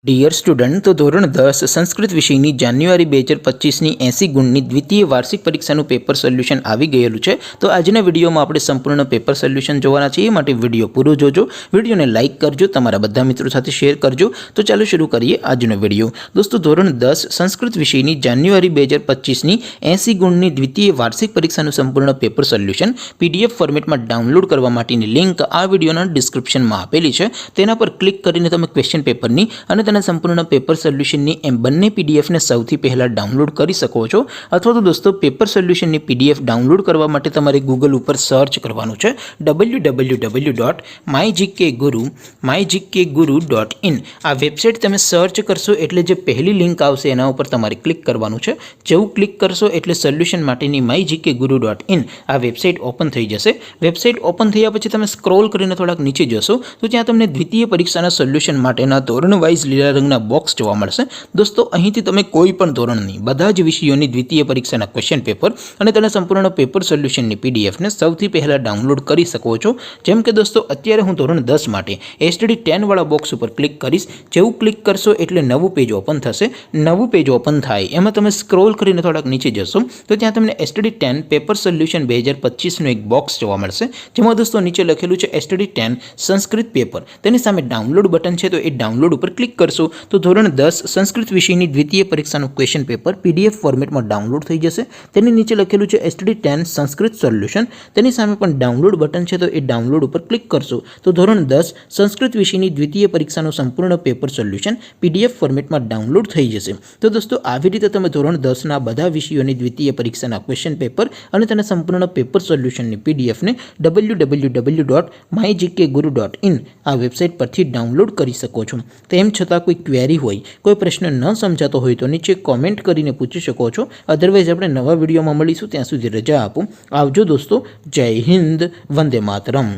Dear student, તો ધોરણ 10 સંસ્કૃત વિષયની જાન્યુઆરી 2025ની 80 ગુણની દ્વિતીય વાર્ષિક પરીક્ષાનું પેપર સોલ્યુશન આવી ગયેલું છે। તો આજના વિડીયોમાં આપણે સંપૂર્ણ પેપર સોલ્યુશન જોવાના છીએ, માટે વિડીયો પૂરો જોજો, વિડીયોને લાઇક કરજો, તમારા બધા મિત્રો સાથે શેર કરજો। તો ચાલો શરૂ કરીએ આજનો વિડીયો। દોસ્તો, ધોરણ 10 સંસ્કૃત વિષયની જાન્યુઆરી 2025ની 80 ગુણની દ્વિતીય વાર્ષિક પરીક્ષાનું સંપૂર્ણ પેપર સોલ્યુશન PDF ફોર્મેટમાં ડાઉનલોડ કરવા માટેની લિંક આ વિડીયોના ડિસ્ક્રિપ્શનમાં આપેલી છે। તેના પર ક્લિક કરીને તમે ક્વેશ્ચન પેપરની અને સંપૂર્ણ પેપર સોલ્યુશનની એમ બંને પીડીએફને સૌથી પહેલા ડાઉનલોડ કરી શકો છો। અથવા તો દોસ્તો, પેપર સોલ્યુશનની પીડીએફ ડાઉનલોડ કરવા માટે તમારે ગૂગલ ઉપર સર્ચ કરવાનું છે www.mygkguru.in। આ વેબસાઇટ તમે સર્ચ કરશો એટલે જે પહેલી લિંક આવશે એના ઉપર તમારે ક્લિક કરવાનું છે। જેવું ક્લિક કરશો એટલે સોલ્યુશન માટેની mygkguru.in આ વેબસાઇટ ઓપન થઈ જશે। વેબસાઇટ ઓપન થયા પછી તમે સ્ક્રોલ કરીને થોડાક નીચે જશો તો ત્યાં તમને દ્વિતીય પરીક્ષાના સોલ્યુશન માટેના ધોરણ વાઇઝ લીલા રંગના બોક્સ જોવા મળશે। દોસ્તો, અહીંથી તમે કોઈ પણ ધોરણની બધા જ વિષયોની દ્વિતીય પરીક્ષાના ક્વેશ્ચન પેપર અને તેના સંપૂર્ણ પેપર સોલ્યુશનની પીડીએફને સૌથી પહેલા ડાઉનલોડ કરી શકો છો। જેમ કે દોસ્તો, અત્યારે હું ધોરણ 10 માટે STD 10 વાળા બોક્સ ઉપર ક્લિક કરીશ। જેવું ક્લિક કરશો એટલે નવું પેજ ઓપન થશે। નવું પેજ ઓપન થાય એમાં તમે સ્ક્રોલ કરીને થોડાક નીચે જશો તો ત્યાં તમને STD 10 પેપર સોલ્યુશન 2025નું એક બોક્સ જોવા મળશે, જેમાં દોસ્તો નીચે લખેલું છે STD 10 સંસ્કૃત પેપર। તેની સામે ડાઉનલોડ બટન છે, તો એ ડાઉનલોડ ઉપર ક્લિક કરશો તો ધોરણ 10 સંસ્કૃત વિષયની દ્વિતીય પરીક્ષાનું ક્વેશ્ચન પેપર PDF ફોર્મેટમાં ડાઉનલોડ થઈ જશે। તેની નીચે લખેલું છે STD 10 સંસ્કૃત સોલ્યુશન। તેની સામે પણ ડાઉનલોડ બટન છે, તો એ ડાઉનલોડ ઉપર ક્લિક કરશો તો ધોરણ 10 સંસ્કૃત વિષયની દ્વિતીય પરીક્ષાનું સંપૂર્ણ પેપર સોલ્યુશન PDF ફોર્મેટમાં ડાઉનલોડ થઈ જશે। તો દોસ્તો, આવી રીતે તમે ધોરણ 10ના બધા વિષયોની દ્વિતીય પરીક્ષાના ક્વેશ્ચન પેપર અને તેના સંપૂર્ણ પેપર સોલ્યુશનની પીડીએફને www.mygkguru.in આ વેબસાઇટ પરથી ડાઉનલોડ કરી શકો છો। તેમ છતાં કોઈ ક્વેરી હોય, કોઈ પ્રશ્ન ન સમજાતો હોય તો નીચે કોમેન્ટ કરીને પૂછી શકો છો। અધરવાઇઝ આપણે નવા વિડીયોમાં મળીશું, ત્યાં સુધી રજા આપો। આવજો દોસ્તો, જય હિન્દ, વંદે માતરમ।